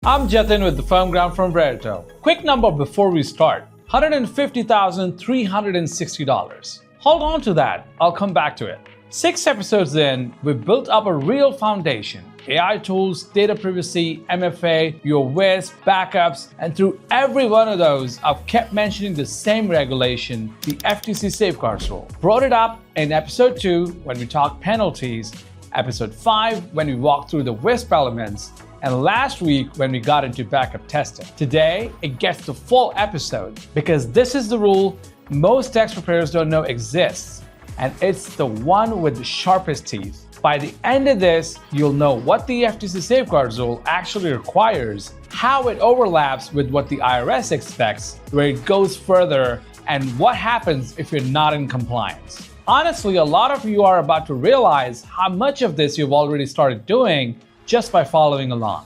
I'm Jatin with the firm ground from Verito. Quick number before we start, $150,360. Hold on to that, I'll come back to it. 6 episodes in, we've built up a real foundation. AI tools, data privacy, MFA, your WISP, backups, and through every one of those, I've kept mentioning the same regulation, the FTC safeguards rule. Brought it up in episode 2 when we talked penalties, episode 5 when we walked through the WISP elements, and last week when we got into backup testing. Today, it gets the full episode because this is the rule most tax preparers don't know exists, and it's the one with the sharpest teeth. By the end of this, you'll know what the FTC safeguards rule actually requires, how it overlaps with what the IRS expects, where it goes further, and what happens if you're not in compliance. Honestly, a lot of you are about to realize how much of this you've already started doing just by following along.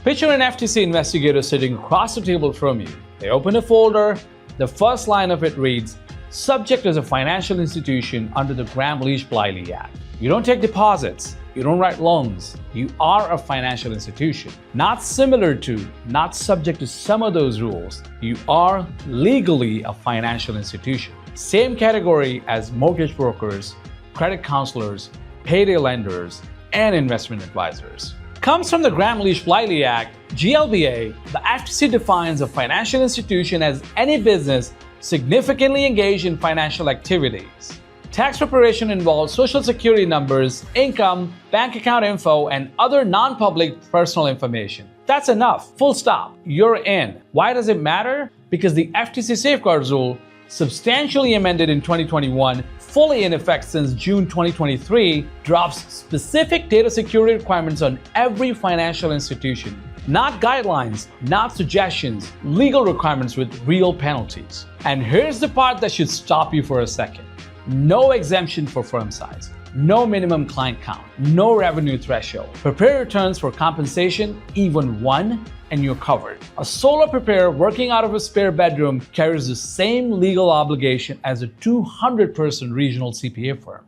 Picture an FTC investigator sitting across the table from you. They open a folder. The first line of it reads, "Subject is a financial institution under the Gramm-Leach-Bliley Act." You don't take deposits. You don't write loans. You are a financial institution. Not similar to, not subject to some of those rules. You are legally a financial institution. Same category as mortgage brokers, credit counselors, payday lenders, and investment advisors. Comes from the Gramm-Leach-Bliley Act, GLBA, the FTC defines a financial institution as any business significantly engaged in financial activities. Tax preparation involves social security numbers, income, bank account info, and other non-public personal information. That's enough. Full stop. You're in. Why does it matter? Because the FTC safeguards rule, substantially amended in 2021, fully in effect since June 2023, drops specific data security requirements on every financial institution. Not guidelines, not suggestions, legal requirements with real penalties. And here's the part that should stop you for a second. No exemption for firm size. No minimum client count. No revenue threshold. Prepare returns for compensation, even one, and you're covered. A solo preparer working out of a spare bedroom carries the same legal obligation as a 200-person regional CPA firm.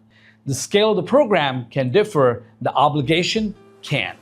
The scale of the program can differ, the obligation can't.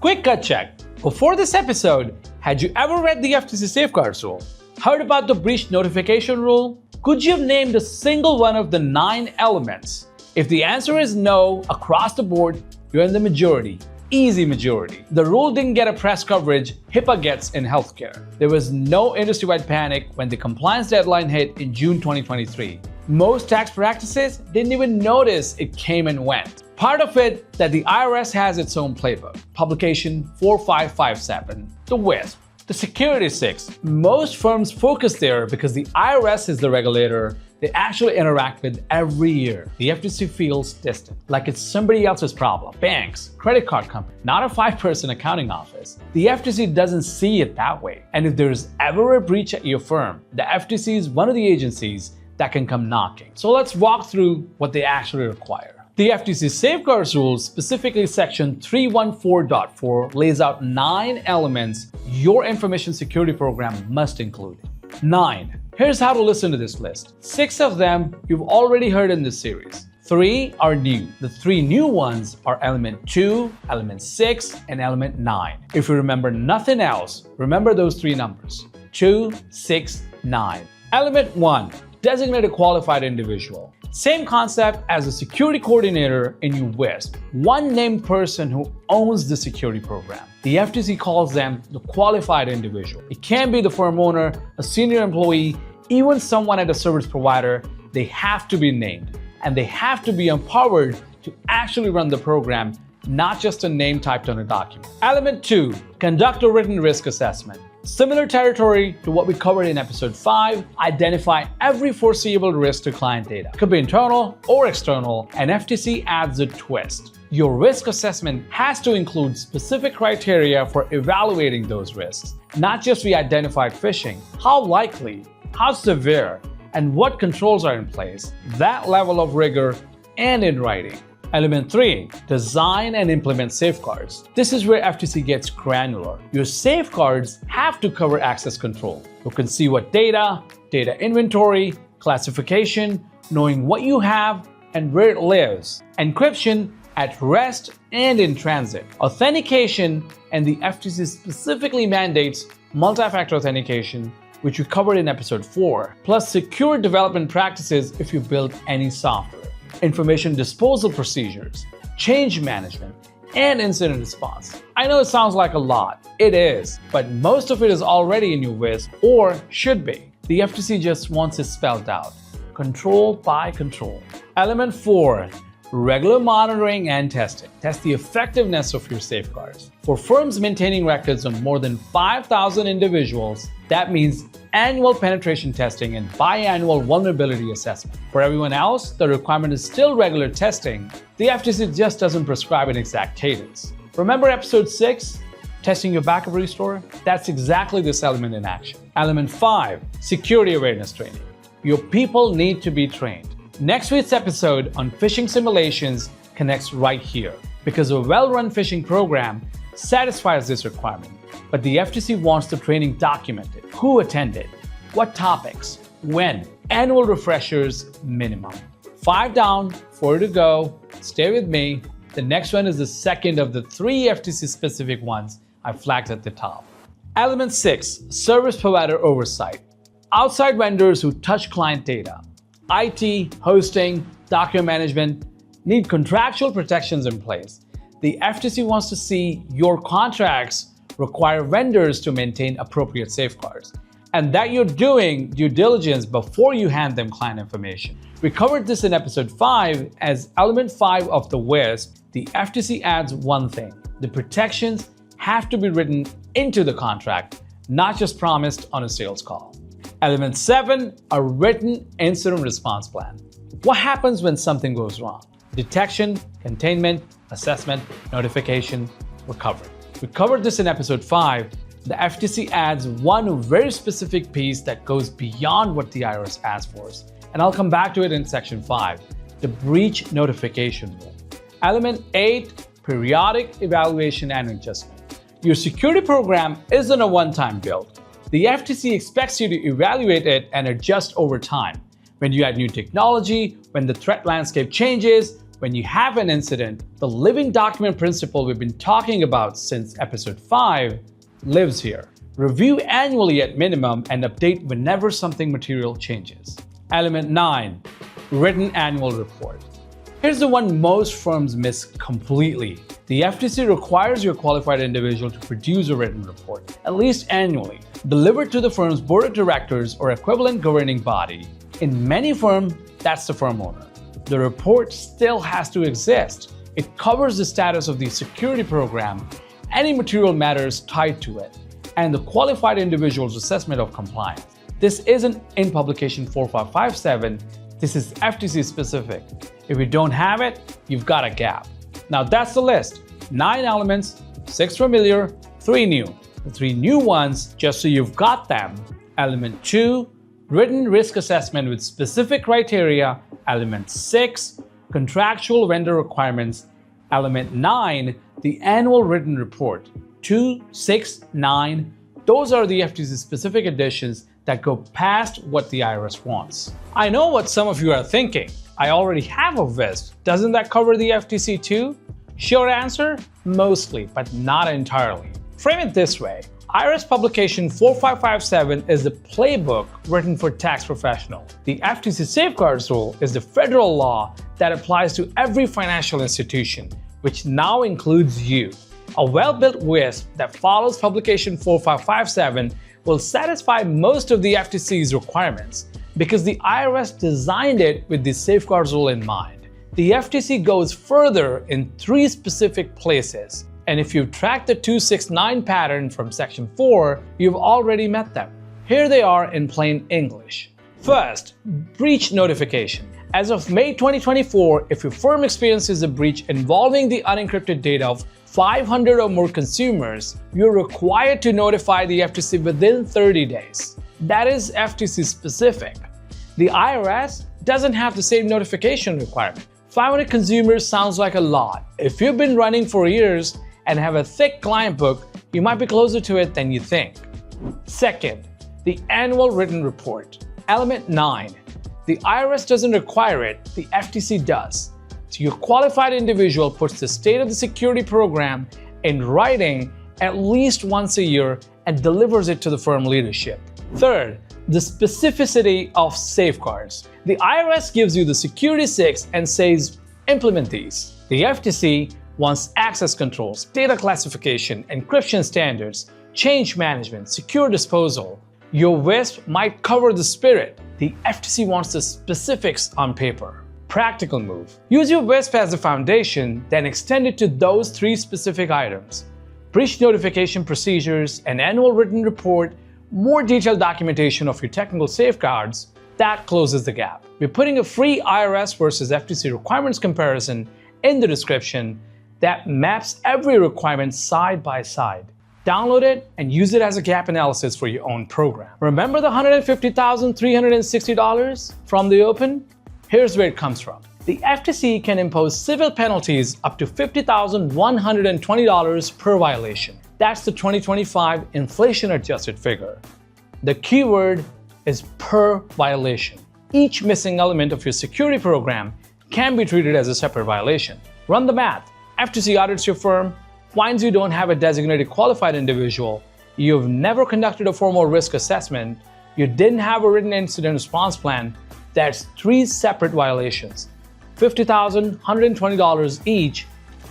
Quick gut check. Before this episode, had you ever read the FTC safeguards rule? Heard about the breach notification rule? Could you have named a single one of the 9 elements? If the answer is no across the board, you're in the majority. Easy majority. The rule didn't get a press coverage HIPAA gets in healthcare. There was no industry-wide panic when the compliance deadline hit in June 2023. Most tax practices didn't even notice it came and went. Part of it that the IRS has its own playbook. Publication 4557, the WISP. The Security 6. Most firms focus there because the IRS is the regulator they actually interact with every year. The FTC feels distant, like it's somebody else's problem. Banks, credit card companies, not a 5-person accounting office. The FTC doesn't see it that way. And if there's ever a breach at your firm, the FTC is one of the agencies that can come knocking. So let's walk through what they actually require. The FTC safeguards rules, specifically section 314.4, lays out 9 elements your information security program must include. 9. Here's how to listen to this list. 6 of them you've already heard in this series. 3 are new. The 3 new ones are element 2, element 6, and element 9. If you remember nothing else, remember those 3 numbers. 2, 6, 9. Element 1, designate a qualified individual. Same concept as a security coordinator in your WISP. One named person who owns the security program. The FTC calls them the qualified individual. It can be the firm owner, a senior employee, even someone at a service provider. They have to be named, and they have to be empowered to actually run the program, not just a name typed on a document. Element 2, conduct a written risk assessment. Similar territory to what we covered in episode 5, identify every foreseeable risk to client data. Could be internal or external, and FTC adds a twist. Your risk assessment has to include specific criteria for evaluating those risks, not just the identified phishing. How likely, how severe, and what controls are in place. That level of rigor and in writing. Element 3, design and implement safeguards. This is where FTC gets granular. Your safeguards have to cover access control. You can see what data inventory, classification, knowing what you have and where it lives, encryption, at rest and in transit. Authentication, and the FTC specifically mandates multi-factor authentication, which we covered in episode 4, plus secure development practices if you build any software, information disposal procedures, change management, and incident response. I know it sounds like a lot. It is, but most of it is already in your WISP, or should be. The FTC just wants it spelled out. Control by control. Element 4. Regular monitoring and testing. Test the effectiveness of your safeguards. For firms maintaining records on more than 5,000 individuals, that means annual penetration testing and biannual vulnerability assessment. For everyone else, the requirement is still regular testing. The FTC just doesn't prescribe an exact cadence. Remember episode 6? Testing your backup restore? That's exactly this element in action. Element 5. Security awareness training. Your people need to be trained. Next week's episode on phishing simulations connects right here, because a well-run phishing program satisfies this requirement, but the FTC wants the training documented. Who attended? What topics? When? Annual refreshers minimum. 5 down, 4 to go. Stay with me. The next one is the second of the 3 FTC-specific ones I flagged at the top. Element 6. Service provider oversight. Outside vendors who touch client data. IT, hosting, document management need contractual protections in place. The FTC wants to see your contracts require vendors to maintain appropriate safeguards, and that you're doing due diligence before you hand them client information. We covered this in episode 5 as element 5 of the WISP. The FTC adds one thing: the protections have to be written into the contract, not just promised on a sales call. Element 7, a written incident response plan. What happens when something goes wrong? Detection, containment, assessment, notification, recovery. We covered this in episode 5. The FTC adds one very specific piece that goes beyond what the IRS asks for, and I'll come back to it in section 5, the breach notification rule. Element 8, periodic evaluation and adjustment. Your security program isn't a one-time build. The FTC expects you to evaluate it and adjust over time. When you add new technology, when the threat landscape changes, when you have an incident, the living document principle we've been talking about since episode 5 lives here. Review annually at minimum and update whenever something material changes. Element 9, written annual report. Here's the one most firms miss completely. The FTC requires your qualified individual to produce a written report, at least annually, delivered to the firm's board of directors or equivalent governing body. In many firms, that's the firm owner. The report still has to exist. It covers the status of the security program, any material matters tied to it, and the qualified individual's assessment of compliance. This isn't in publication 4557. This is FTC specific. If you don't have it, you've got a gap. Now that's the list. 9 elements, 6 familiar, 3 new. The 3 new ones, just so you've got them. Element 2, written risk assessment with specific criteria. Element 6, contractual vendor requirements. Element 9, the annual written report. 2, 6, 9. Those are the FTC specific additions that go past what the IRS wants. I know what some of you are thinking. I already have a WISP. Doesn't that cover the FTC too? Short answer, mostly, but not entirely. Frame it this way. IRS publication 4557 is the playbook written for tax professionals. The FTC safeguards rule is the federal law that applies to every financial institution, which now includes you. A well-built WISP that follows publication 4557 will satisfy most of the FTC's requirements because the IRS designed it with the safeguards rule in mind. The FTC goes further in 3 specific places, and if you've tracked the 269 pattern from section 4, you've already met them. Here they are in plain English. First, breach notification. As of May 2024, if your firm experiences a breach involving the unencrypted data of 500 or more consumers, you're required to notify the FTC within 30 days. That is FTC specific. The IRS doesn't have the same notification requirement. 500 consumers sounds like a lot. If you've been running for years and have a thick client book, you might be closer to it than you think. Second, the annual written report. Element 9. The IRS doesn't require it, the FTC does. So your qualified individual puts the state of the security program in writing at least once a year and delivers it to the firm leadership. Third, the specificity of safeguards. The IRS gives you the Security 6 and says, implement these. The FTC wants access controls, data classification, encryption standards, change management, secure disposal. Your WISP might cover the spirit. The FTC wants the specifics on paper. Practical move. Use your WISP as the foundation, then extend it to those 3 specific items. Breach notification procedures, an annual written report, more detailed documentation of your technical safeguards. That closes the gap. We're putting a free IRS versus FTC requirements comparison in the description that maps every requirement side by side. Download it and use it as a gap analysis for your own program. Remember the $150,360 from the open? Here's where it comes from. The FTC can impose civil penalties up to $50,120 per violation. That's the 2025 inflation-adjusted figure. The keyword is per violation. Each missing element of your security program can be treated as a separate violation. Run the math. FTC audits your firm, finds you don't have a designated qualified individual, you've never conducted a formal risk assessment, you didn't have a written incident response plan. That's 3 separate violations. $50,120 each,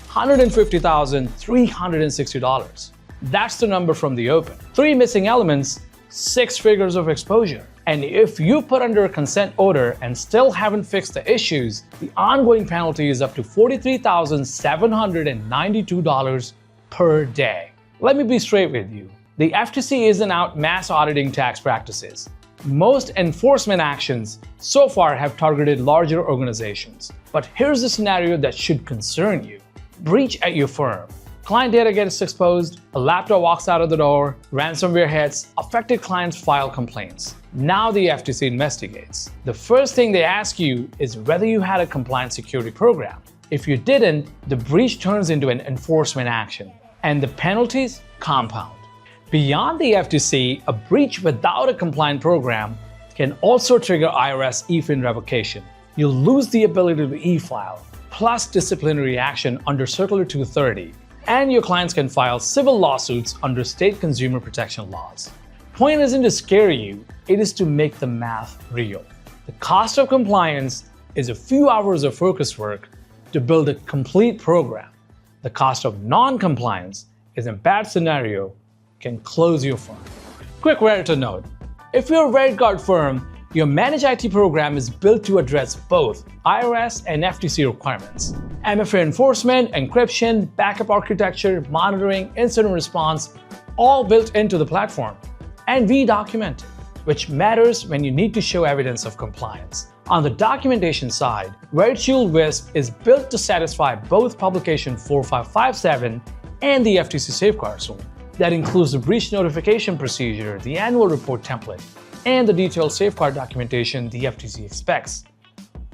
$150,360. That's the number from the open. 3 missing elements, 6 figures of exposure. And if you put under a consent order and still haven't fixed the issues, the ongoing penalty is up to $43,792 per day. Let me be straight with you. The FTC isn't out mass auditing tax practices. Most enforcement actions so far have targeted larger organizations. But here's the scenario that should concern you. Breach at your firm. Client data gets exposed, a laptop walks out of the door, ransomware hits, affected clients file complaints. Now the FTC investigates. The first thing they ask you is whether you had a compliant security program. If you didn't, the breach turns into an enforcement action, and the penalties compound. Beyond the FTC, a breach without a compliant program can also trigger IRS e-fin revocation. You'll lose the ability to e-file, plus disciplinary action under Circular 230. And your clients can file civil lawsuits under state consumer protection laws. Point isn't to scare you, it is to make the math real. The cost of compliance is a few hours of focus work to build a complete program. The cost of non-compliance is a bad scenario can close your firm. Quick Verito note, if you're a VeriGuard firm, your managed IT program is built to address both IRS and FTC requirements. MFA enforcement, encryption, backup architecture, monitoring, incident response, all built into the platform. And we document it, which matters when you need to show evidence of compliance. On the documentation side, Verito WISP is built to satisfy both Publication 4557 and the FTC Safeguards Rule. That includes the breach notification procedure, the annual report template, and the detailed safeguard documentation the FTC expects.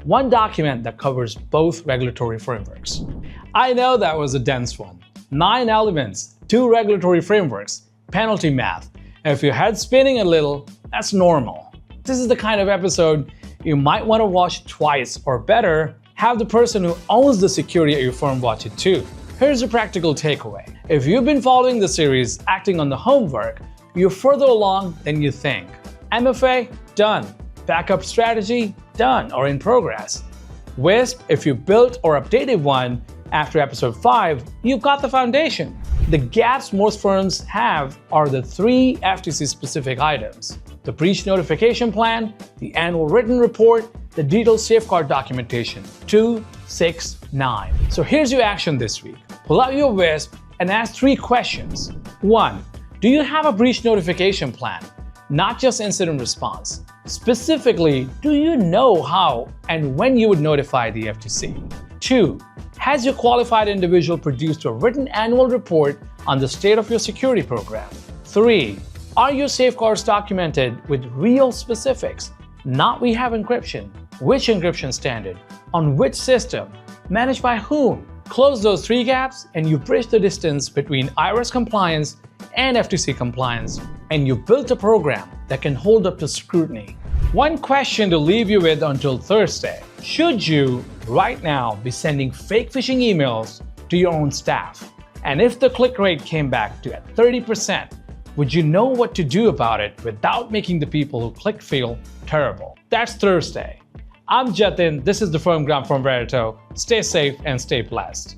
One document that covers both regulatory frameworks. I know that was a dense one. 9 elements, 2 regulatory frameworks, penalty math. If your head's spinning a little, that's normal. This is the kind of episode you might want to watch twice, or better, have the person who owns the security at your firm watch it too. Here's a practical takeaway. If you've been following the series, acting on the homework, you're further along than you think. MFA, done. Backup strategy, done or in progress. WISP, if you built or updated one after episode 5, you've got the foundation. The gaps most firms have are the 3 FTC-specific items: the breach notification plan, the annual written report, the detailed safeguard documentation, 2, 6, 9. So here's your action this week. Pull out your WISP and ask 3 questions. 1. Do you have a breach notification plan? Not just incident response. Specifically, do you know how and when you would notify the FTC? 2. Has your qualified individual produced a written annual report on the state of your security program? 3. Are your safeguards documented with real specifics? Not we have encryption. Which encryption standard? On which system? Managed by whom? Close those 3 gaps and you bridge the distance between IRS compliance and FTC compliance, and you built a program that can hold up to scrutiny. One question to leave you with until Thursday. Should you right now be sending fake phishing emails to your own staff? And if the click rate came back to at 30%, would you know what to do about it without making the people who click feel terrible? That's Thursday. I'm Jatin. This is the Firm Ground from Verito. Stay safe and stay blessed.